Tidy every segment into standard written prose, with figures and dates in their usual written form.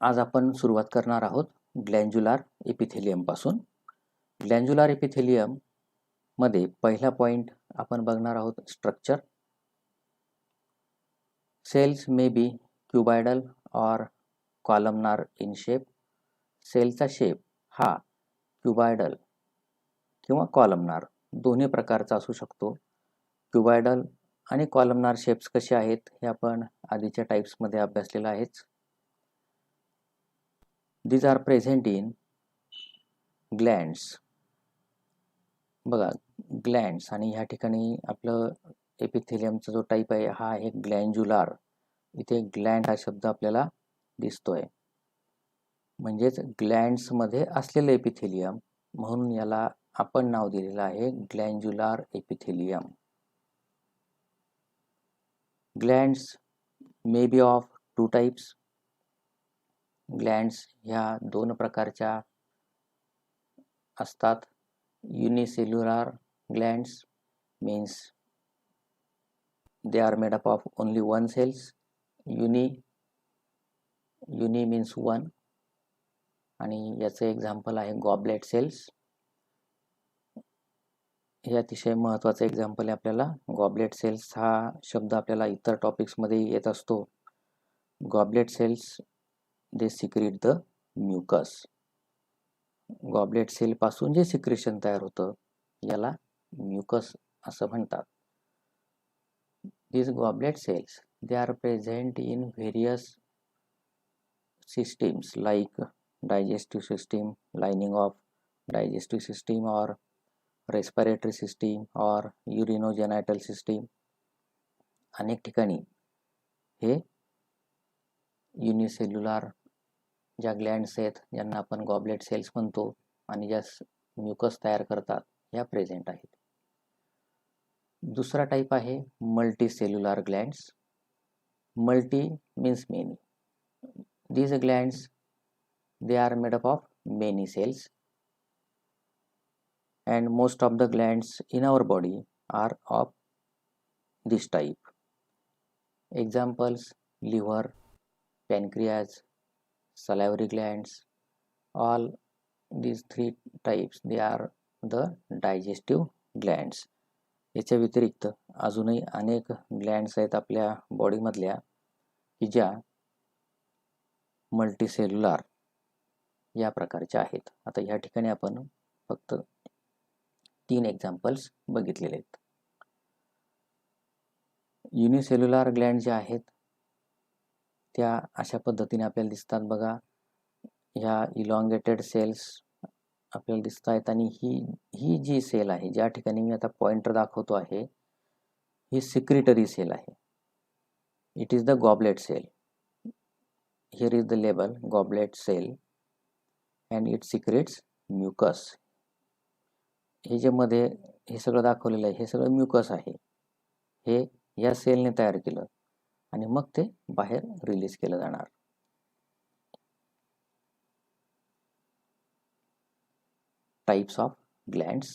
आज आपण सुरुवात करणार आहोत ग्लॅन्ज्युलार एपिथेलियम पासून. ग्लॅन्ज्युलार एपिथेलियम मध्ये पहिला पॉइंट आपण बघणार आहोत स्ट्रक्चर. सेल्स मे बी क्युबायडल और कॉलमनार इन शेप. सेलचा शेप हा क्युबायडल किंवा कॉलमनार दोन्ही प्रकारचा असू शकतो. क्युबायडल आणि कॉलमनार शेप्स कसे आहेत हे आपण आधीच्या टाइप्समध्ये अभ्यासलेलं आहेच. These are present in glands. बघा ग्लँड्स आणि ह्या ठिकाणी आपलं एपिथेलियमचा जो टाईप आहे हा आहे ग्लॅन्ज्युलार. इथे ग्लँड हा शब्द आपल्याला दिसतोय, म्हणजेच ग्लँड्समध्ये असलेलं एपिथेलियम, म्हणून याला आपण नाव दिलेलं आहे glandular epithelium. Glands may be of two types. Glands ह्या दोन प्रकारच्या असतात. Unicellular glands means they are made up of only one cells. uni means one, आणि याचे एक्झाम्पल आहे गॉबलेट सेल्स. हे अतिशय महत्त्वाचं एक्झाम्पल आहे आपल्याला. गॉबलेट सेल्स हा शब्द आपल्याला इतर टॉपिक्समध्ये येत असतो. Goblet cells they secrete the mucus. Goblet सेलपासून जे सिक्रेशन तयार होतं याला म्युकस असं म्हणतात. These goblet cells, they are present in various systems like digestive system, lining of digestive system, or respiratory system, or urinogenital system. अनेक ठिकाणी हे युनिसेल्युलर ज्या ग्लँड्स आहेत ज्यांना आपण गॉबलेट सेल्स म्हणतो आणि ज्या म्युकस तयार करतात ह्या प्रेझेंट आहेत. दुसरा टाईप आहे multicellular glands. Multi means many. These glands, they are made up of many cells, and most of the glands in our body are of this type. Examples: liver, pancreas, salivary glands. All these three types, they are the digestive glands. याच्या व्यतिरिक्त अजूनही अनेक glands आहेत आपल्या बॉडीमधल्या की ज्या multicellular या प्रकारच्या आहेत. आता या ठिकाणी आपण फक्त 3 एक्झाम्पल्स बघितलेले आहेत. युनिसेल्युलर ग्लँड ज्या आहेत त्या अशा पद्धतीने आपल्याला दिसतात. बघा, ह्या इलॉंगेटेड सेल्स आपल्याला दिसत आहेत, आणि ही जी सेल आहे ज्या ठिकाणी मी आता पॉइंटर दाखवतो आहे ही सिक्रेटरी सेल आहे. It is the goblet cell. Here is the label goblet cell and it secretes mucus. हे जे मध्ये हे सगळं दाखवलेलं आहे हे सगळं म्युकस आहे. हे या सेलने तयार केलं आणि मग ते बाहेर रिलीज केलं जाणार. Types of glands.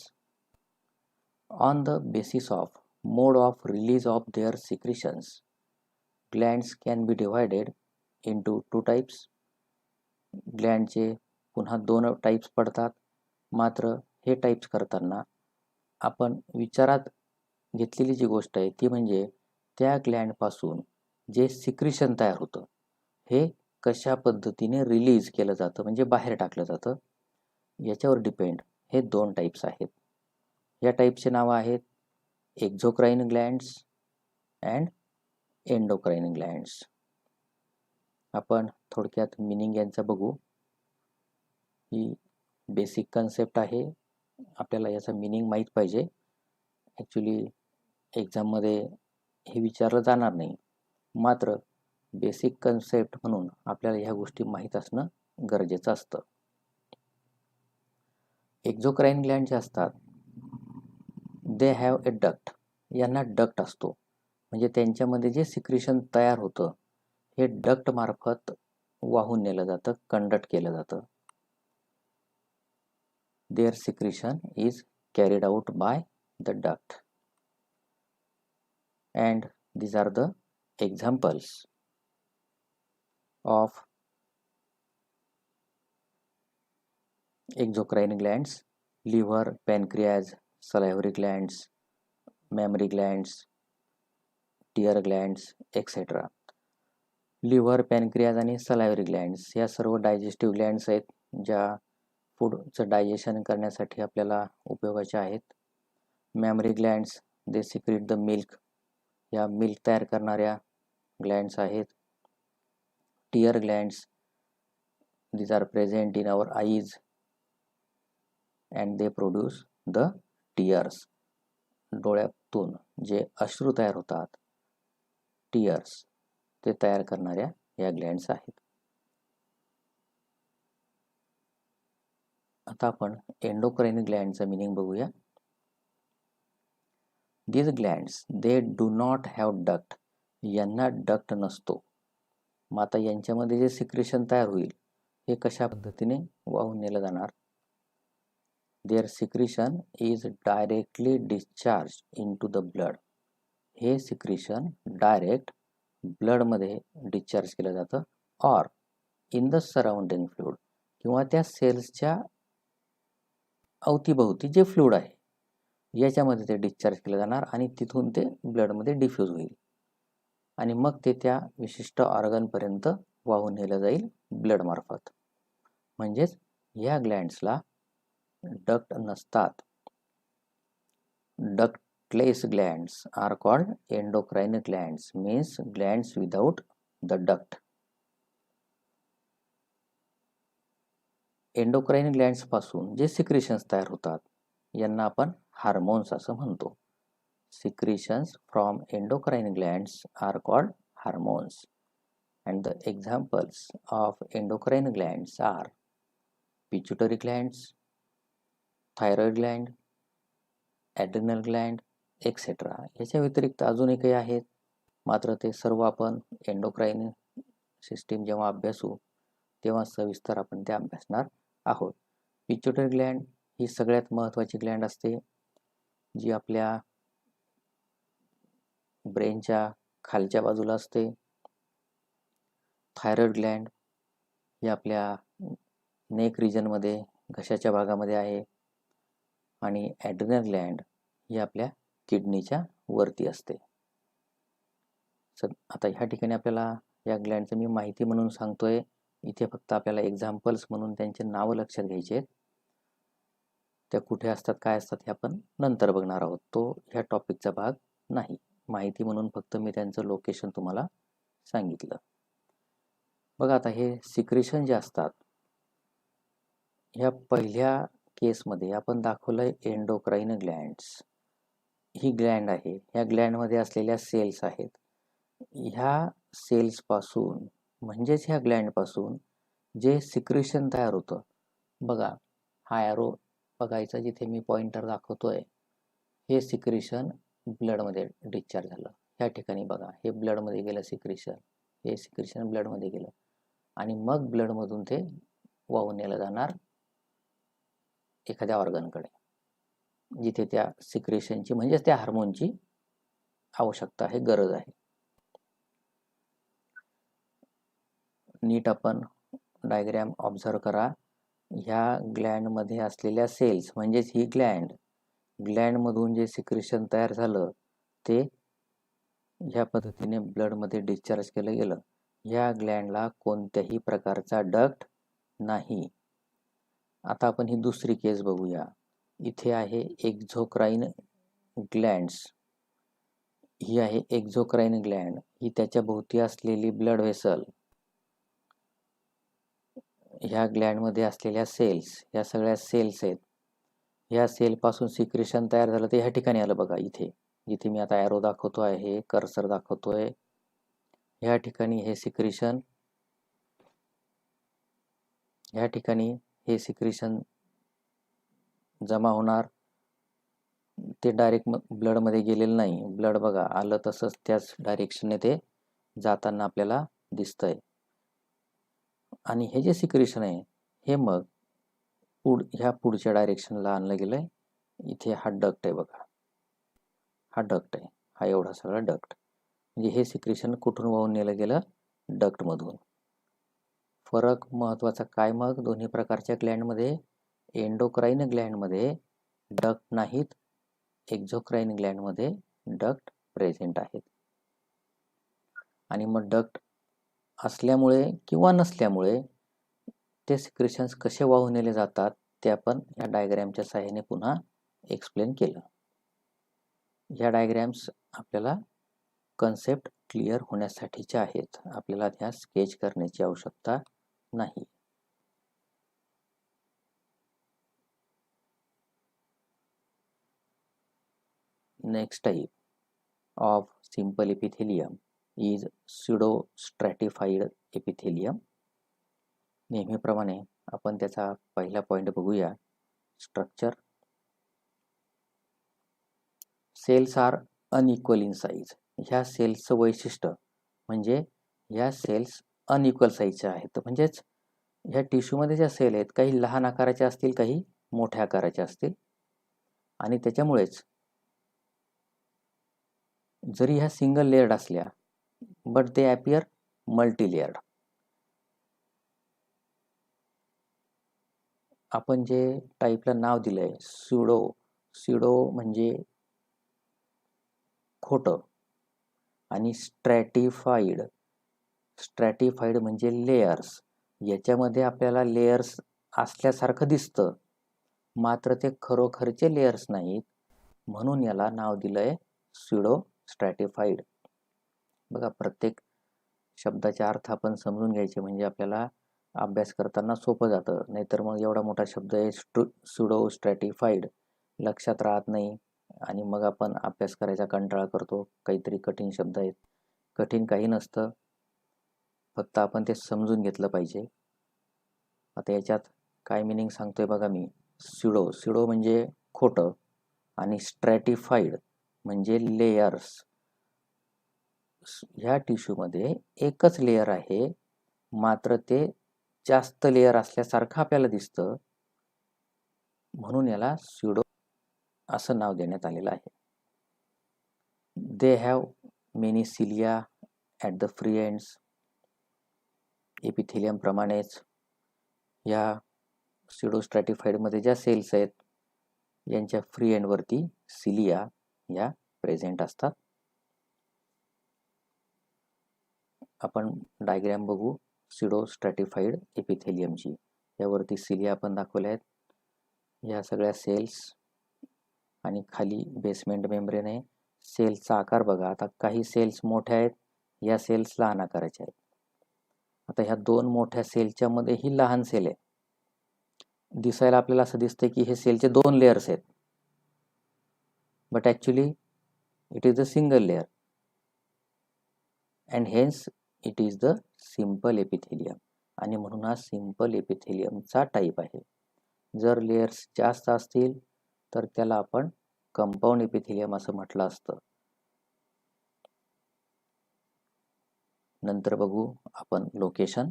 On the basis of mode of release of their secretions, glands can be divided into two types. ग्लँडचे पुन्हा 2 टाइप्स पडतात. मात्र हे टाइप्स करताना आपण विचारात घेतलेली जी गोष्ट आहे ती म्हणजे त्या ग्लँडपासून जे सिक्रेशन तयार होतं हे कशा पद्धतीने रिलीज केलं जातं, म्हणजे बाहेर टाकलं जातं, याच्यावर डिपेंड हे 2 टाइप्स आहेत. या टाइप्सचे नाव आहेत एक्झोक्राइन ग्लँड्स अँड एंडोक्राइन ग्लँड्स. आपण थोडक्यात मिनिंग यांचा बघू. ही बेसिक कन्सेप्ट आहे, आपल्याला याचा मिनिंग माहीत पाहिजे. ॲक्च्युली एक्झाममध्ये हे विचारलं जाणार नाही, मात्र बेसिक कन्सेप्ट म्हणून आपल्याला ह्या गोष्टी माहीत असणं गरजेचं असतं. एक्झोक्राइन ग्लँड जे असतात दे हॅव ए डक्ट. यांना डक्ट असतो, म्हणजे त्यांच्यामध्ये जे सिक्रेशन तयार होतं हे डक्ट मार्फत वाहून नेलं जातं, कंडक्ट केलं जातं. Their secretion is carried out by the duct. And these are the examples of exocrine glands, liver, pancreas, salivary glands, mammary glands, tear glands etcetera. Liver, pancreas आणि सलायव्हरी ग्लँड्स या सर्व digestive glands आहेत, ज्या फूडचं digestion करण्यासाठी आपल्याला उपयोगाचे आहेत. Mammary glands, they secrete the milk, या मिल्क तयार करणाऱ्या ग्लँड्स आहेत. Tear glands, these are present in our eyes and they produce the tears. डोळ्यातून जे अश्रू तयार होतात, टीयर्स, ते तयार करणाऱ्या या ग्लँड्स आहेत. आता आपण एंडोक्राइन ग्लँडचं मिनिंग बघूया. These glands, they do not have duct. यांना डक्ट नसतो. मग आता यांच्यामध्ये जे सिक्रेशन तयार होईल हे कशा पद्धतीने वाहून नेलं जाणार? Their secretion is directly discharged into the blood. हे सिक्रेशन डायरेक्ट ब्लडमध्ये डिस्चार्ज केलं जातं, or in the surrounding fluid, किंवा त्या सेल्सच्या अवतीभोवती जे फ्लूइड आहे याच्यामध्ये ते डिस्चार्ज केलं जाणार आणि तिथून ते ब्लडमध्ये डिफ्यूज होईल आणि मग ते त्या विशिष्ट ऑर्गनपर्यंत वाहून नेलं जाईल ब्लड मार्फत. म्हणजेच या ग्लँड्सला डक्ट नसतात. Ductless glands are called endocrine glands, means glands without the duct. Endocrine glands पासून जे सिक्रेशन्स तयार होतात यांना आपण हार्मोन्स असं म्हणतो. Secretions from endocrine glands are called hormones and the examples of endocrine glands are pituitary glands, thyroid gland, adrenal gland etc. याच्या व्यतिरिक्त अजूनही काही आहेत, मात्र ते सर्व आपण एंडोक्राइन सिस्टीम जेव्हा अभ्यासू तेव्हा सविस्तर आपण ते अभ्यासणार आहोत. पिट्युटरी ग्लँड ही सगळ्यात महत्त्वाची ग्लँड असते, जी आपल्या ब्रेनच्या खालच्या बाजूला असते. थायरॉइड ग्लँड ही आपल्या नेक रिजनमध्ये, घशाच्या भागामध्ये आहे. आणि ॲड्रिनल ग्लँड ही आपल्या किडनीच्या वरती असते. आता ह्या ठिकाणी आपल्याला या ग्लँडचं मी माहिती म्हणून सांगतोय, इथे फक्त आपल्याला एक्झाम्पल्स म्हणून त्यांचे नावं लक्षात घ्यायचे आहेत. त्या कुठे असतात, काय असतात हे आपण नंतर बघणार आहोत, तो ह्या टॉपिकचा भाग नाही. माहिती म्हणून फक्त मी त्यांचं लोकेशन तुम्हाला सांगितलं. बघा, आता हे सिक्रेशन जे असतात, ह्या पहिल्या केसमध्ये आपण दाखवलंय एंडोक्राइन ग्लँड्स. ही ग्लँड आहे, ह्या ग्लँडमध्ये असलेल्या सेल्स आहेत. ह्या सेल्सपासून म्हणजेच ह्या ग्लँडपासून जे सिक्रेशन तयार होतं, बघा हा ॲरो बघायचा, जिथे मी पॉइंटर दाखवतोय, हे सिक्रेशन ब्लडमध्ये डिस्चार्ज झालं. ह्या ठिकाणी बघा, हे ब्लडमध्ये गेलं सिक्रेशन, हे सिक्रेशन ब्लडमध्ये गेलं आणि मग ब्लडमधून ते वाहून नेलं जाणार एखाद्या ऑर्गनकडे, जिथे त्या सिक्रेशनची म्हणजेच त्या हार्मोनची आवश्यकता आहे, गरज आहे. नीट आपण डायग्रॅम ऑब्झर्व करा. ह्या ग्लँडमध्ये असलेल्या सेल्स म्हणजेच ही ग्लँडमधून जे सिक्रेशन तयार झालं ते ह्या पद्धतीने ब्लडमध्ये डिस्चार्ज केलं गेलं. ह्या ग्लँडला कोणत्याही प्रकारचा डक्ट नाही. आता आपण ही दुसरी केस बघूया. इथे आहे एक्झोक्राइन ग्लँड्स. ही आहे एक्झोक्राइन ग्लँड, ही त्याच्या भोवती असलेली ब्लड व्हेसल, ह्या ग्लँडमध्ये असलेल्या सेल्स, ह्या सगळ्या सेल्स आहेत. ह्या सेलपासून सिक्रेशन तयार झालं ते ह्या ठिकाणी आलं बघा, इथे जिथे मी आता ॲरो दाखवतो आहे, कर्सर दाखवतोय, ह्या ठिकाणी हे सिक्रेशन, ह्या ठिकाणी हे सिक्रेशन जमा होणार. ते डायरेक्ट ब्लडमध्ये गेलेलं नाही. ब्लड बघा आलं तसंच त्याच डायरेक्शनने ते जाताना आपल्याला दिसतंय. आणि हे जे सिक्रेशन आहे हे मग ह्या पुढच्या डायरेक्शनला आणलं गेलंय. इथे हा डक्ट आहे बघा, हा डक्ट आहे, हा एवढा सगळा डक्ट. म्हणजे हे सिक्रेशन कुठून वाहून नेलं गेलं? डक्टमधून. फरक महत्त्वाचा काय मग दोन्ही प्रकारच्या ग्लँडमध्ये? एंडोक्राइन ग्लँडमध्ये डक्ट नाहीत, एक्झोक्राइन ग्लँडमध्ये डक्ट प्रेझेंट आहेत. आणि मग डक्ट असल्यामुळे किंवा नसल्यामुळे ते सिक्रेशन्स कसे वाहून नेले जातात ते आपण या डायग्रॅमच्या सहाय्याने पुन्हा एक्सप्लेन केलं. ह्या डायग्रॅम्स आपल्याला कन्सेप्ट क्लिअर होण्यासाठीच्या आहेत, आपल्याला त्या स्केच करण्याची आवश्यकता नाही. Next type of simple epithelium is pseudostratified epithelium. नेहमीप्रमाणे आपण त्याचा पहिला पॉइंट बघूया. Structure. Cells are unequal in size. ह्या सेल्सचं वैशिष्ट्य म्हणजे ह्या सेल्स अनइक्वल साईजच्या आहेत. म्हणजेच ह्या टिश्यूमध्ये ज्या सेल आहेत काही लहान आकाराच्या असतील, काही मोठ्या आकाराच्या असतील, आणि त्याच्यामुळेच जरी ह्या सिंगल लेयर्ड असल्या but they appear multi layered. आपण जे टाईपला नाव दिलंय स्युडो म्हणजे खोटं, आणि स्ट्रॅटिफाईड म्हणजे लेयर्स. याच्यामध्ये आपल्याला लेयर्स असल्यासारखं दिसतं, मात्र ते खरोखरचे लेयर्स नाहीत, म्हणून याला नाव दिलंय स्युडो स्ट्रॅटिफाईड. बघा, प्रत्येक शब्दाचे अर्थ आपण समजून घ्यायचे म्हणजे आपल्याला अभ्यास करताना सोपं जातं. नाहीतर मग एवढा मोठा शब्द आहे स्युडो स्ट्रॅटिफाईड, लक्षात राहत नाही आणि मग आपण अभ्यास करायचा कंटाळा करतो. काहीतरी कठीण शब्द आहेत. कठीण काही नसतं, फक्त आपण ते समजून घेतलं पाहिजे. आता याच्यात काय मिनिंग सांगतोय बघा मी. स्युडो म्हणजे खोटं, आणि स्ट्रॅटिफाईड म्हणजे लेयर्स. ह्या टिश्यूमध्ये एकच लेयर आहे, मात्र ते जास्त लेयर असल्यासारखं आपल्याला दिसतं, म्हणून याला स्युडो असं नाव देण्यात आलेलं आहे. They have many cilia at the free ends. Epithelium प्रमाणेच या स्युडोस्ट्रॅटिफाईडमध्ये ज्या सेल्स आहेत यांच्या फ्री एंडवरती सिलिया या प्रेझेंट असतात. आपण डायग्रॅम बघू स्युडोस्ट्रॅटिफाईड एपिथेलियमची. यावरती सिलिया आपण दाखवल्या आहेत. या सगळ्या सेल्स आणि खाली बेसमेंट मेम्ब्रेन आहे. सेल्सचा आकार बघा. आता काही सेल्स मोठ्या आहेत, या सेल्स लहान आकाराच्या आहेत. आता ह्या दोन मोठ्या सेलच्या मध्ये ही लहान सेल आहे. दिसायला आपल्याला असं दिसतंय की हे सेलचे दोन लेयर्स आहेत, but actually it is the single layer and hence it is the simple epithelium. आणि म्हणून हा सिंपल एपिथेलियमचा टाईप आहे. जर लेयर्स जास्त असतील तर त्याला आपण कंपाऊंड एपिथेलियम असं म्हटलं असतं. नंतर बघू आपण लोकेशन.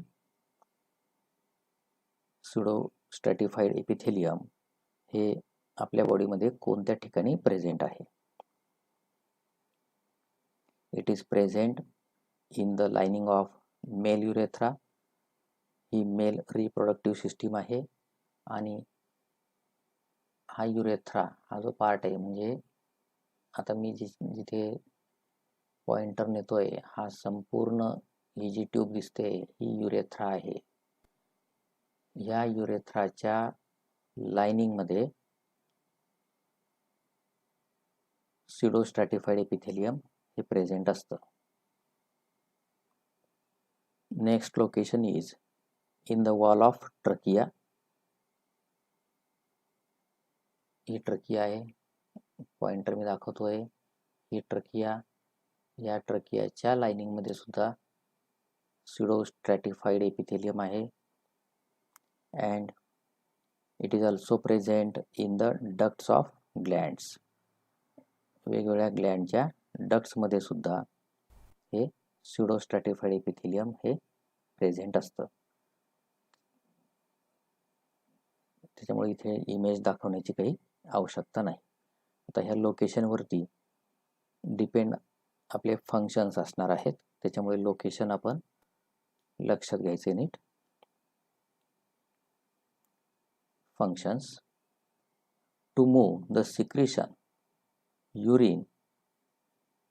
स्युडोस्ट्रॅटिफाईड एपिथेलियम हे आपल्या बॉडीमध्ये कोणत्या ठिकाणी प्रेझेंट आहे. It is present in the lining of male urethra. He male reproductive system आहे. आणि हा युरेथ्रा हा जो पार्ट आहे, म्हणजे आता मी जिथे पॉइंटर नेतोय, हा संपूर्ण ही जी ट्यूब दिसते ही युरेथ्रा आहे. या युरेथ्राच्या लाइनिंगमध्ये स्युडोस्ट्रॅटिफाईड एपिथेलियम हे प्रेझेंट असतं. Next location is in the wall of trachea. He trachea आहे, पॉइंटर मी दाखवतोय. ही ट्रकिया, या ट्रकियाच्या लाइनिंगमध्ये सुद्धा स्युडोस्ट्रॅटिफाईड एपिथेलियम आहे. And it is also present in the ducts of glands. वेगवेगळ्या ग्लँडच्या डक्ट्समध्ये सुद्धा हे स्युडोस्ट्रॅटिफाईड एपिथेलियम हे प्रेझेंट असतं. त्याच्यामुळे इथे इमेज दाखवण्याची काही आवश्यकता नाही. आता ह्या लोकेशनवरती डिपेंड आपले फंक्शन्स असणार आहेत, त्याच्यामुळे लोकेशन आपण लक्षात घ्यायचे नीट. functions to move the secretion, urine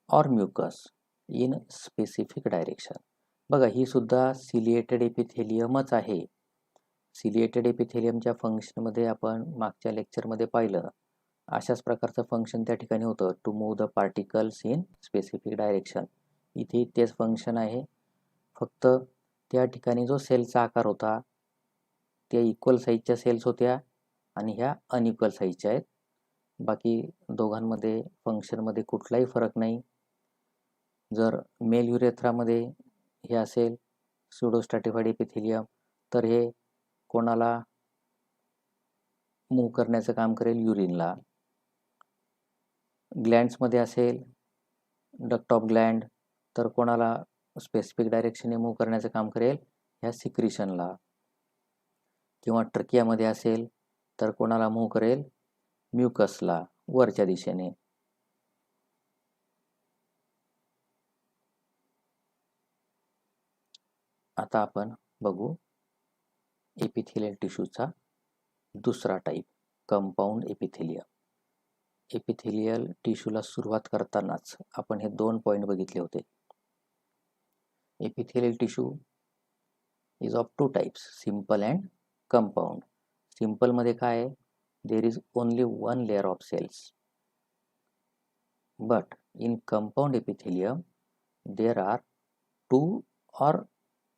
or mucus in specific direction. बघा, ही सुद्धा सिलिएटेड एपिथेलियमच आहे. सिलिएटेड एपिथेलियमच्या फंक्शनमध्ये आपण मागच्या लेक्चरमध्ये पाहिलं, अशाच प्रकारचं फंक्शन त्या ठिकाणी होतं, to move the particles in specific direction. इथे तेच फंक्शन आहे, फक्त त्या ठिकाणी जो सेलचा आकार होता त्या इक्वल साईजच्या सेल्स होत्या आणि ह्या अनइक्वल साईजच्या आहेत. बाकी दोघांमध्ये फंक्शनमध्ये कुठलाही फरक नाही. जर मेल युरेथ्रामध्ये हे असेल स्युडोस्ट्रॅटिफाईड एपिथेलियम, तर हे कोणाला मूव्ह करण्याचं काम करेल? युरिनला. ग्लँड्समध्ये असेल डक्ट ऑफ ग्लँड, तर कोणाला स्पेसिफिक डायरेक्शनने मूव्ह करण्याचं काम करेल? ह्या सिक्रिशनला. किंवा ट्रकियामध्ये असेल तर कोणाला मूव्ह करेल? म्युकसला, वरच्या दिशेने. आता आपण बघू एपिथेलियल टिश्यूचा दुसरा टाईप, कंपाऊंड एपिथेलियम. एपिथेलियल टिश्यूला सुरुवात करतानाच आपण हे 2 पॉईंट बघितले होते. Epithelial tissue is of 2 types, simple and compound. सिंपलमध्ये काय आहे? There is only 1 layer of cells. But in compound epithelium there are 2 or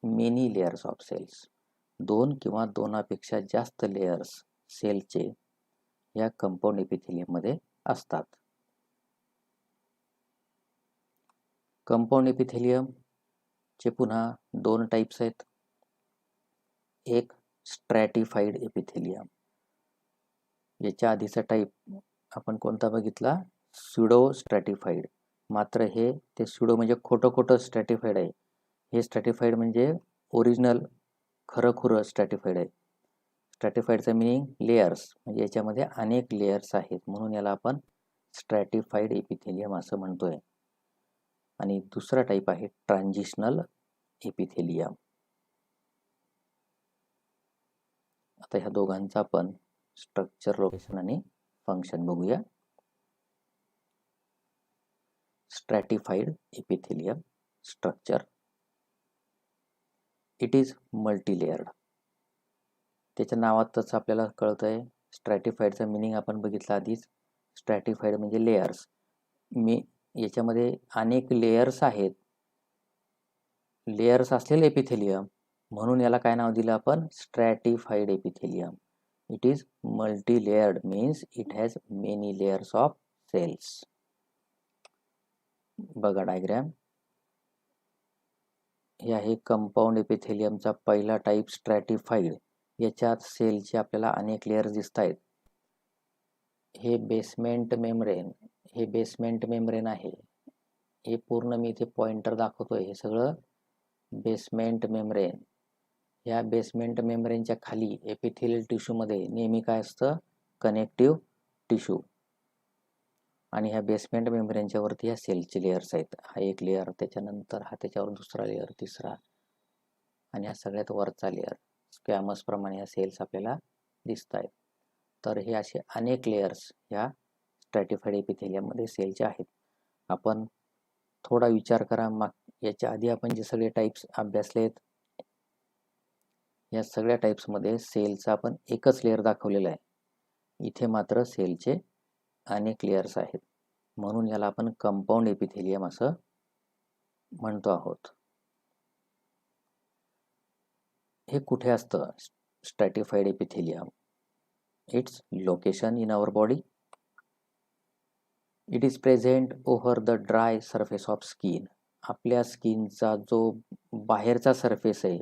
many layers of cells. 2 किंवा 2पेक्षा जास्त लेयर्स सेलचे या कंपाऊंड एपिथेलियममध्ये असतात. कंपाऊंड एपिथेलियमचे पुन्हा 2 टाइप्स आहेत. एक स्ट्रॅटिफाईड एपिथेलियम. याच्या आधीचा टाईप आपण कोणता बघितला? स्युडो स्ट्रॅटिफाईड. मात्र हे ते स्युडो म्हणजे खोटं स्ट्रॅटिफाईड आहे. हे स्ट्रॅटिफाईड म्हणजे ओरिजिनल खरं स्ट्रॅटिफाईड आहे. स्ट्रॅटिफाईडचं मिनिंग लेयर्स, म्हणजे याच्यामध्ये अनेक लेयर्स आहेत, म्हणून याला आपण स्ट्रॅटिफाईड एपिथेलियम असं म्हणतोय. आणि दुसरा टाईप आहे ट्रान्झिशनल एपिथेलियम. आता ह्या दोघांचा आपण स्ट्रक्चर, लोकेशन आणि फंक्शन बघूया. स्ट्रॅटिफाईड epithelium structure. It is multilayered. त्याच्या नावातच आपल्याला कळतंय. स्ट्रॅटिफाईडचा मिनिंग आपण बघितला आधीच. स्ट्रॅटिफाईड म्हणजे लेयर्स. याच्यामध्ये अनेक लेयर्स आहेत. लेयर्स असलेले एपिथेलियम, म्हणून याला काय नाव दिलं आपण? Stratified epithelium. It is multi layered means it has many layers of cells. बघा डायग्रॅम. हे आहे कंपाऊंड एपिथेलियमचा पहिला टाईप, स्ट्रॅटिफाईड. याच्यात सेलचे आपल्याला अनेक लेयर्स दिसत आहेत. हे बेसमेंट मेम्ब्रेन आहे. हे पूर्ण मी इथे पॉइंटर दाखवतोय. हे सगळं बेसमेंट मेम्ब्रेन. या बेसमेंट मेम्ब्रेनच्या खाली एपिथेलियल टिश्यूमध्ये नेहमी काय असतं? Connective tissue. आणि ह्या बेसमेंट मेम्ब्रेनच्या वरती ह्या सेलचे लेयर्स आहेत. हा एक लेयर, त्याच्यानंतर हा त्याच्यावर दुसरा लेयर, तिसरा, आणि हा सगळ्यात वरचा लेयर. स्क्वॅमस प्रमाणे ह्या सेल्स आपल्याला दिसत आहेत. तर हे असे अनेक लेयर्स ह्या स्ट्रॅटिफाईड एपिथेलियममध्ये सेलचे आहेत. आपण थोडा विचार करा, याच्या आधी आपण जे सगळे टाईप्स अभ्यासलेत, या सगळ्या टाईप्समध्ये सेलचा आपण एकच लेयर दाखवलेला आहे. इथे मात्र सेलचे अनेक लेयर्स आहेत, म्हणून याला आपण कंपाऊंड एपिथेलियम असं म्हणतो आहोत. हे कुठे असतं stratified epithelium? Its location in our body. It is present over the dry surface of skin. आपल्या स्किनचा जो बाहेरचा सरफेस आहे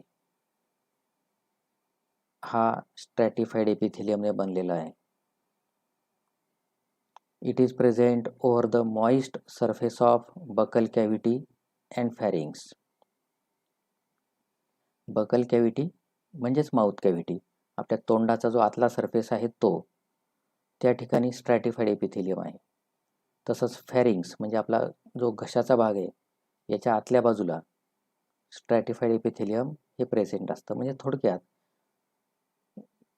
हा स्ट्रॅटिफाईड एपिथेलियमने बनलेला आहे. It is present over the moist surface of buccal cavity and pharynx. Buccal cavity म्हणजेच माउथ कॅव्हिटी, आपल्या तोंडाचा जो आतला सरफेस आहे तो, त्या ठिकाणी स्ट्रॅटिफाईड एपिथेलियम आहे. तसंच फॅरिंग्स म्हणजे आपला जो घशाचा भाग आहे, याच्या आतल्या बाजूला स्ट्रॅटिफाईड एपिथेलियम हे प्रेझेंट असतं. म्हणजे थोडक्यात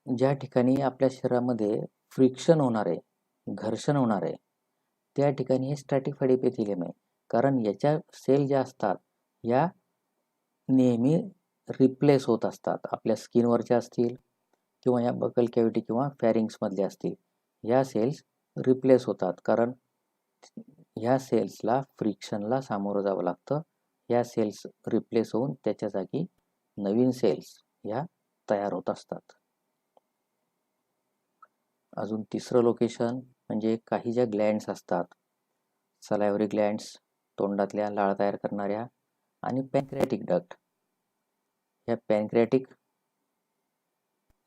ज्या ठिकाणी आपल्या शरीरामध्ये फ्रिक्शन होणार आहे, घर्षण होणार आहे, त्या ठिकाणी हे स्ट्रॅटिफाईड एपिथेलियम आहे. कारण याच्या सेल ज्या असतात या नेहमी रिप्लेस होत असतात. आपल्या स्किनवरच्या असतील किंवा या बकल कॅव्हिटी किंवा फॅरिंग्समधल्या असतील, ह्या सेल्स रिप्लेस होतात. कारण ह्या सेल्सला फ्रिक्शनला सामोरं जावं लागतं. ह्या सेल्स रिप्लेस होऊन त्याच्या जागी नवीन सेल्स ह्या तयार होत असतात. अजून तिसरं लोकेशन म्हणजे काही ज्या ग्लँड्स असतात, सलायव्हरी ग्लँड्स, तोंडातल्या लाळ तयार करणाऱ्या, आणि पॅनक्रियाटिक डक्ट. ह्या पॅनक्रियाटिक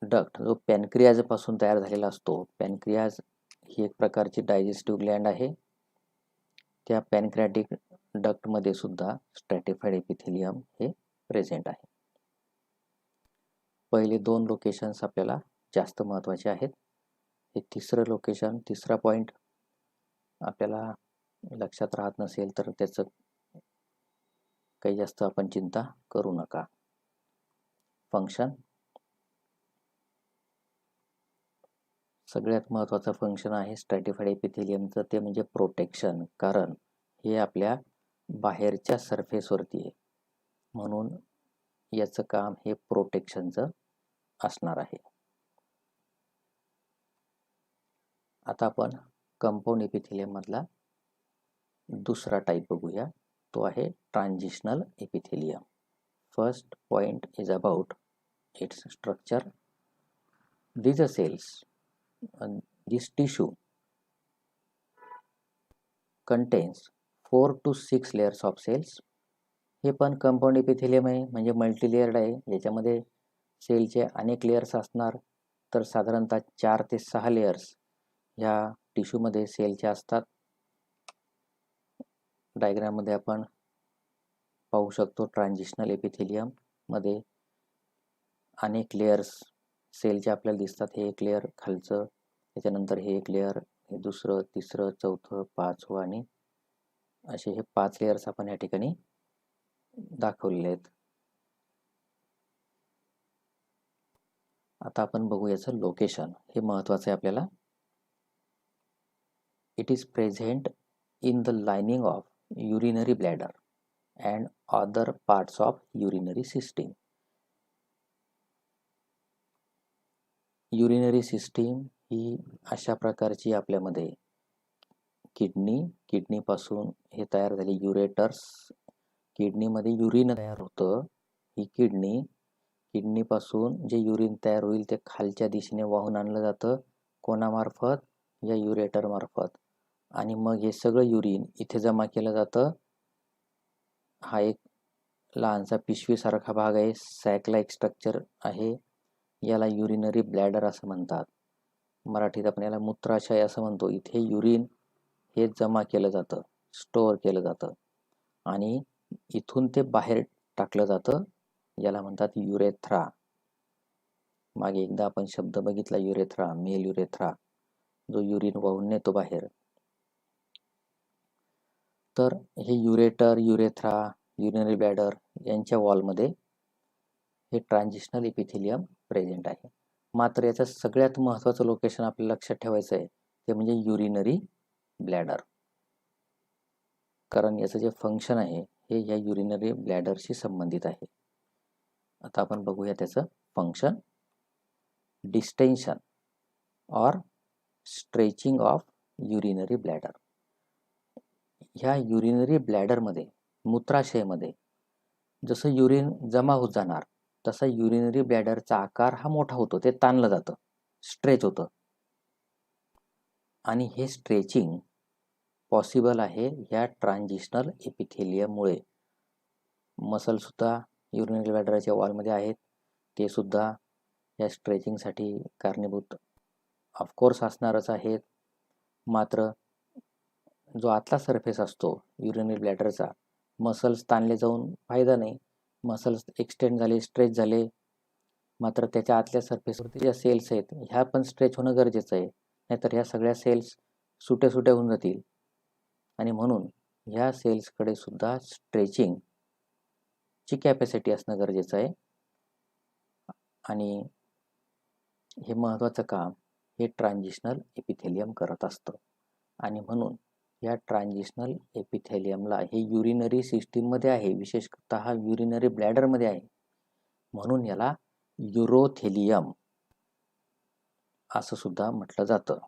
डक्ट जो पॅनक्रियाजपासून तयार झालेला असतो, पॅनक्रियाज ही एक प्रकारची डायजेस्टिव्ह ग्लँड आहे. त्या पॅनक्रियाटिक डक्टमध्ये सुद्धा स्ट्रॅटिफाईड एपिथेलियम हे प्रेझेंट आहे. पहिले दोन लोकेशन्स आपल्याला जास्त महत्त्वाचे आहेत. हे तिसरं लोकेशन, तिसरा पॉईंट आपल्याला लक्षात राहत नसेल तर त्याचं काही जास्त आपण चिंता करू नका. फंक्शन, सगळ्यात महत्त्वाचं फंक्शन आहे स्ट्रॅटिफाईड एपिथेलियमचं, ते म्हणजे प्रोटेक्शन. कारण हे आपल्या बाहेरच्या सरफेसवरती आहे, म्हणून याचं काम हे प्रोटेक्शनचं असणार आहे. आता आपण कंपाऊंड एपिथेलियम मधला दुसरा टाईप बघूया, तो आहे transitional epithelium. First point is about its structure. These cells, this tissue contains 4 to 6 layers of cells. हे पण कंपाऊंड एपिथेलियम आहे, म्हणजे मल्टीलेयर्ड आहे. याच्यामध्ये सेलचे अनेक लेयर्स असणार. तर साधारणतः 4 ते 6 लेयर्स ह्या टिश्यूमध्ये सेलच्या असतात. डायग्राममध्ये आपण पाहू शकतो, ट्रान्झिशनल एपिथेलियम मध्ये अनेक लेयर्स सेलचे आपल्याला दिसतात. हे एक लेयर खालचं, त्याच्यानंतर हे एक लेयर, हे दुसरं, तिसरं, चौथं, पाचवं, आणि असे हे 5 लेयर्स आपण या ठिकाणी दाखवलेले आहेत. आता आपण बघू याचं लोकेशन, हे महत्त्वाचं आहे आपल्याला. It is present in the lining of urinary bladder and other parts of urinary system. Urinary system ही अशा प्रकारची आपल्यामध्ये किडनीपासून हे तयार झाले युरेटर्स. किडनीमध्ये युरिन तयार होतं. ही किडनीपासून जे युरिन तयार होईल ते खालच्या दिशेने वाहून आणलं जातं. कोणामार्फत? या युरेटर मार्फत. आणि मग हे सगळं युरिन इथे जमा केलं जातं. हा एक लहानसा पिशवीसारखा भाग आहे, सॅक लाईक स्ट्रक्चर आहे. याला युरिनरी ब्लॅडर असं म्हणतात. मराठीत आपण याला मूत्राशय असं म्हणतो. इथे युरिन हे जमा केलं जातं, स्टोअर केलं जातं, आणि इथून ते बाहेर टाकलं जातं. याला म्हणतात युरेथ्रा. मागे एकदा आपण शब्द बघितला युरेथ्रा, मेल युरेथ्रा, जो युरिन वाहून नेतो बाहेर. तर हे युरेटर, युरेथ्रा, युरिनरी ब्लॅडर यांच्या वॉलमध्ये हे ट्रान्झिशनल एपिथेलियम प्रेझेंट आहे. मात्र याचं सगळ्यात महत्त्वाचं लोकेशन आपल्याला लक्षात ठेवायचं आहे, ते म्हणजे युरिनरी ब्लॅडर. कारण याचं जे फंक्शन आहे हे या युरिनरी ब्लॅडरशी संबंधित आहे. आता आपण बघूया त्याचं function. Distension or stretching of urinary bladder. ह्या युरिनरी ब्लॅडरमध्ये, मूत्राशयमध्ये जसं युरिन जमा होत जाणार तसा युरिनरी ब्लॅडरचा आकार हा मोठा होतो, ते ताणलं जातं, स्ट्रेच होतं. आणि हे स्ट्रेचिंग पॉसिबल आहे ह्या ट्रान्झिशनल एपिथेलियममुळे. मसलसुद्धा युरिनरी ब्लॅडरच्या वॉलमध्ये आहेत, ते सुद्धा या स्ट्रेचिंगसाठी कारणीभूत ऑफकोर्स असणारच आहेत. मात्र जो आतला सरफेस असतो युरिनरी ब्लॅडरचा, मसल्स ताणले जाऊन फायदा नाही. मसल्स एक्सटेंड झाले, स्ट्रेच झाले, मात्र त्याच्या आतल्या सरफेसवरती ज्या सेल्स आहेत ह्या पण स्ट्रेच होणं गरजेचं आहे, नाहीतर ह्या सगळ्या सेल्स सुट्या होऊन जातील. आणि म्हणून ह्या सेल्सकडे सुद्धा स्ट्रेचिंगची कॅपॅसिटी असणं गरजेचं आहे. आणि हे महत्त्वाचं काम हे ट्रान्झिशनल एपिथेलियम करत असतं आणि म्हणून या ट्रान्झिशनल एपिथेलियमला हे युरिनरी सिस्टीममध्ये आहे, विशेषतः युरिनरी ब्लॅडरमध्ये आहे, म्हणून याला युरोथेलियम असं सुद्धा म्हटलं जातं.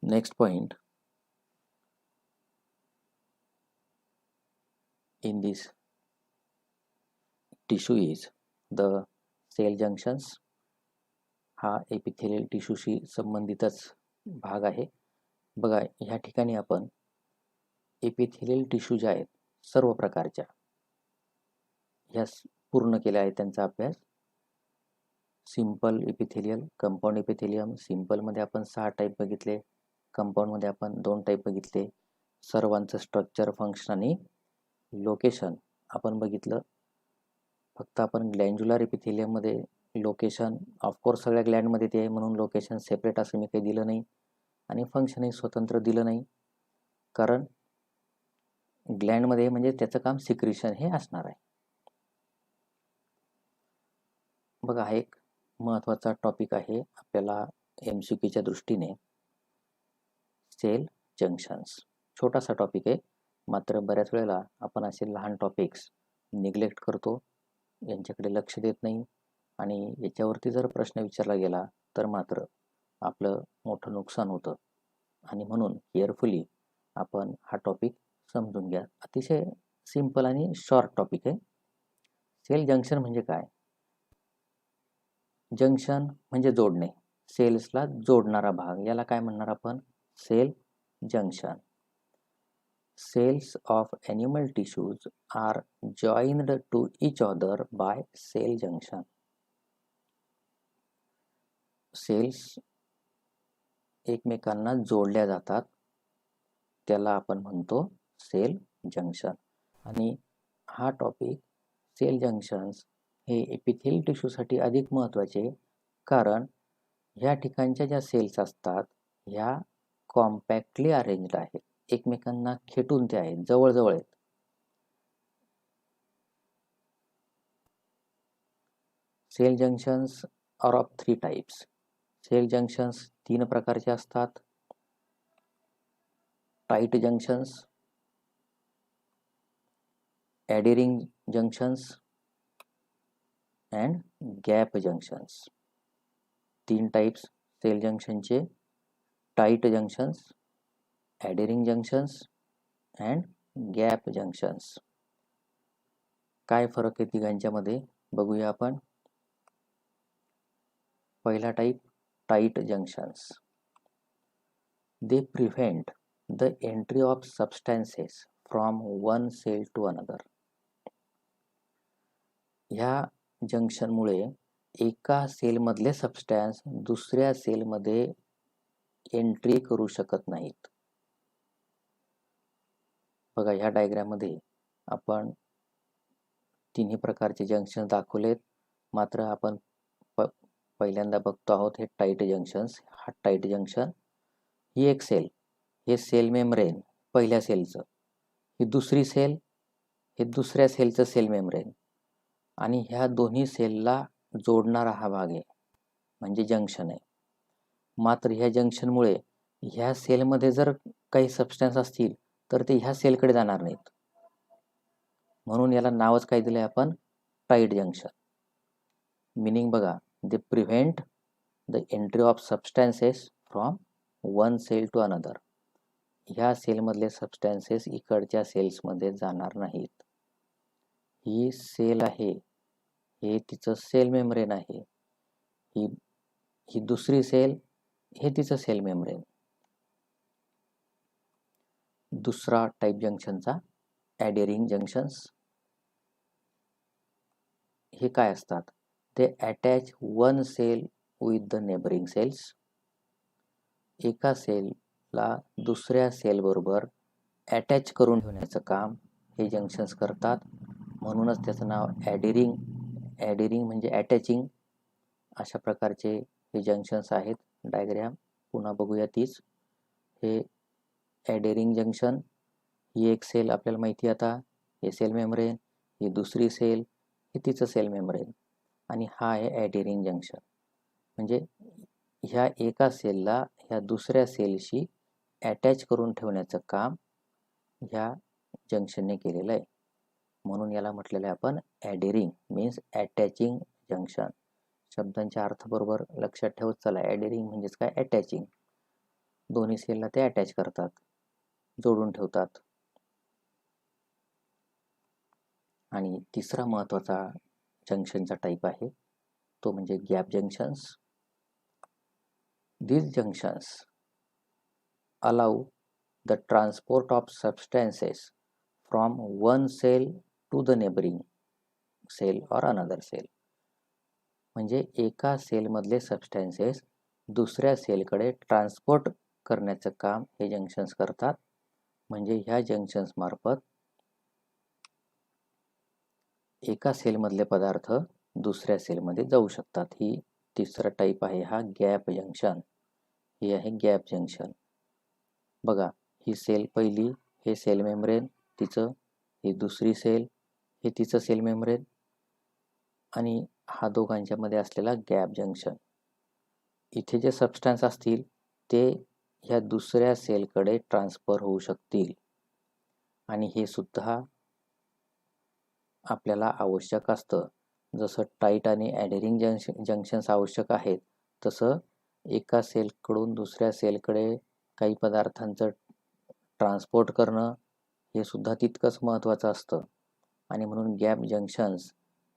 Next point in this tissue is the cell junctions. हा एपिथेलियल टिश्यूशी संबंधितच भाग आहे. बघा, ह्या ठिकाणी आपण एपिथेलियल टिश्यू ज्या आहेत सर्व प्रकारच्या ह्या पूर्ण केल्या आहेत त्यांचा अभ्यास. Simple epithelial, compound epithelium. सिंपलमध्ये आपण 6 टाईप बघितले, कंपाऊंडमध्ये आपण 2 टाईप बघितले. सर्वांचं स्ट्रक्चर, फंक्शन आणि लोकेशन आपण बघितलं. फक्त आपण ग्लँड्युलर एपिथेलियममध्ये लोकेशन ऑफकोर्स सगळ्या ग्लँडमध्ये ते आहे म्हणून लोकेशन सेपरेट असं मी काही दिलं नाही आणि फंक्शनही स्वतंत्र दिलं नाही, कारण ग्लँडमध्ये म्हणजे त्याचं काम सिक्रिशन हे असणार आहे. बघा, हा एक महत्त्वाचा टॉपिक आहे आपल्याला MCQच्या दृष्टीने, सेल जंक्शन्स. छोटासा टॉपिक आहे, मात्र बऱ्याच वेळेला आपण असे लहान टॉपिक्स निग्लेक्ट करतो, यांच्याकडे लक्ष देत नाही आणि याच्यावरती जर प्रश्न विचारला गेला तर मात्र आपलं मोठं नुकसान होतं आणि म्हणून केअरफुली आपण हा टॉपिक समजून घ्या. अतिशय सिंपल आणि शॉर्ट टॉपिक आहे. सेल जंक्शन म्हणजे काय? जंक्शन म्हणजे जोडणे, सेल्सला जोडणारा भाग, याला काय म्हणणार आपण? Cell junction. Cells of animal tissues are joined to each other by cell junction. Cells एकमेकांना जोडल्या जातात, त्याला आपण म्हणतो सेल जंक्शन. आणि हा टॉपिक सेल जंक्शन्स हे एपिथेलियल टिश्यूसाठी अधिक महत्त्वाचे, कारण ह्या ठिकाणच्या ज्या सेल्स असतात ह्या कॉम्पॅक्टली अरेंज्ड आहेत, एकमेकांना खेटून ते आहेत, जवळजवळ आहेत. Cell junctions are of 3 types. Cell junctions 3 प्रकारचे असतात. Tight junctions, adhering junctions and gap junctions. 3 types cell जंक्शनचे: tight junctions, adhering junctions and gap junctions. काय फरक आहे तिघांच्यामध्ये बघूया आपण. पहिला type, tight junctions. They prevent the entry of substances from one cell to another. ह्या जंक्शनमुळे एका सेलमधले सबस्टॅन्स दुसऱ्या सेलमध्ये एंट्री करू शकत नाहीत. बघा, ह्या डायग्राममध्ये आपण तिन्ही प्रकारचे जंक्शन दाखवलेत, मात्र आपण पहिल्यांदा बघतो आहोत हे टाइट जंक्शन्स. हा टाइट जंक्शन, ही एक सेल, हे सेल मेम्ब्रेन पहिल्या सेलचं, ही दुसरी सेल, हे दुसऱ्या सेलचं सेल मेम्ब्रेन, आणि ह्या दोन्ही सेलला जोडणारा हा भाग आहे म्हणजे जंक्शन आहे. मात्र ह्या जंक्शनमुळे ह्या सेलमध्ये जर काही सबस्टॅन्स असतील तर ते ह्या सेलकडे जाणार नाहीत, म्हणून याला नावच काय दिलंय आपण? Tight junction. मिनिंग बघा, they prevent the entry of substances from one cell to another. ह्या सेलमधले सबस्टॅन्सेस इकडच्या सेल्समध्ये जाणार नाहीत. ही सेल आहे, हे तिचं सेल मेम्ब्रेन आहे, ही दुसरी सेल, हे तिचं सेल मेम्ब्रेन. दुसरा टाइप जंक्शनचा ॲडेरिंग जंक्शन्स. हे काय असतात? ते attach one cell with the neighbouring cells. एका सेलला दुसऱ्या सेल बरोबर अटॅच करून ठेवण्याचं काम हे जंक्शन्स करतात, म्हणूनच त्याचं नाव ॲडेरिंग. ॲडेरिंग म्हणजे अटॅचिंग. अशा प्रकारचे हे जंक्शन्स आहेत. डायग्राम पुन्हा बघूया तीच. हे ॲडेरिंग जंक्शन, ही एक सेल आपल्याला माहिती आता, हे सेल मेम्ब्रेन, ही दुसरी सेल, हे तिचं सेल मेम्ब्रेन आणि हा आहे ॲडेरिंग जंक्शन. म्हणजे ह्या एका सेलला ह्या दुसऱ्या सेलशी अटॅच करून ठेवण्याचं काम ह्या जंक्शनने केलेलं आहे. म्हणून याला म्हटलेलं आहे आपण ॲडेरिंग मीन्स अटॅचिंग जंक्शन. शब्दांच्या अर्थबरोबर लक्षात ठेवत चला. ॲडेरिंग म्हणजेच काय? अटॅचिंग. दोन्ही सेलला ते अटॅच करतात, जोडून ठेवतात. आणि तिसरा महत्त्वाचा जंक्शनचा टाईप आहे तो म्हणजे gap junctions. These junctions allow the transport of substances from one cell to the neighboring cell or another cell. म्हणजे एका सेलमधले सबस्टॅन्सेस दुसऱ्या सेलकडे ट्रान्सपोर्ट करण्याचं काम हे जंक्शन्स करतात. म्हणजे ह्या जंक्शन्स मार्फत एका सेलमधले पदार्थ दुसऱ्या सेलमध्ये जाऊ शकतात. ही तिसरा टाईप आहे हा गॅप जंक्शन. हे आहे गॅप जंक्शन. बघा, ही सेल पहिली, हे सेल मेम्ब्रेन तिचं, ही दुसरी सेल, हे तिचं सेल मेम्ब्रेन आणि हा दोघांच्या मध्ये असलेला गॅप जंक्शन. इथे जे सबस्टन्स असतील ते ह्या दुसऱ्या सेलकडे ट्रान्सफर होऊ शकतील आणि हे सुद्धा आपल्याला आवश्यक असतं. जसं टाईट आणि ॲडेरिंग जंक्शन्स आवश्यक आहेत, तसं एका सेलकडून दुसऱ्या सेलकडे काही पदार्थांचं ट्रान्सपोर्ट करणं हे सुद्धा तितकंच महत्त्वाचं असतं. आणि म्हणून गॅप जंक्शन्स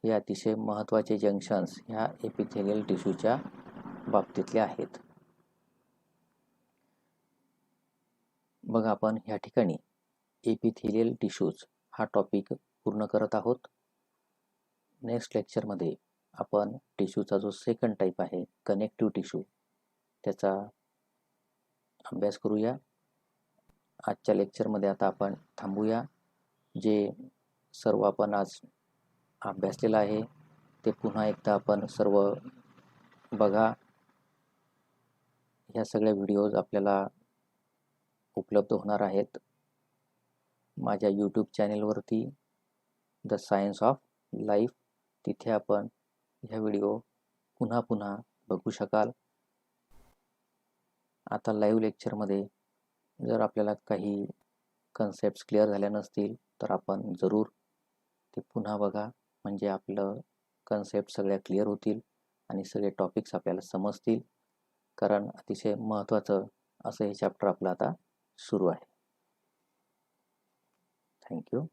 हे अतिशय महत्त्वाचे जंक्शन्स ह्या एपिथेलियल टिश्यूच्या बाबतीतले आहेत. बघा, आपण ह्या ठिकाणी एपिथेलियल टिश्यूज हा टॉपिक पूर्ण करत आहोत. नेक्स्ट लेक्चरमध्ये आपण टिश्यूचा जो सेकंड टाईप आहे कनेक्टिव्ह टिश्यू त्याचा अभ्यास करूया. आजच्या लेक्चरमध्ये आता आपण थांबूया. जे सर्व आपण आज अभ्यासलेलं आहे ते पुन्हा एकदा आपण सर्व बघा. ह्या सगळ्या व्हिडिओज आपल्याला उपलब्ध होणार आहेत माझ्या यूट्यूब चॅनेलवरती द सायन्स ऑफ लाईफ. तिथे आपण ह्या व्हिडिओ पुन्हा पुन्हा बघू शकाल. आता लाईव्ह लेक्चरमध्ये जर आपल्याला काही कन्सेप्ट्स क्लिअर झाल्या नसतील तर आपण जरूर ते पुन्हा बघा. म्हणजे आपलं कन्सेप्ट सगळ्या क्लिअर होतील आणि सगळे टॉपिक्स आपल्याला समजतील. कारण अतिशय महत्त्वाचं असं हे चॅप्टर आपलं आता सुरू आहे. थँक्यू.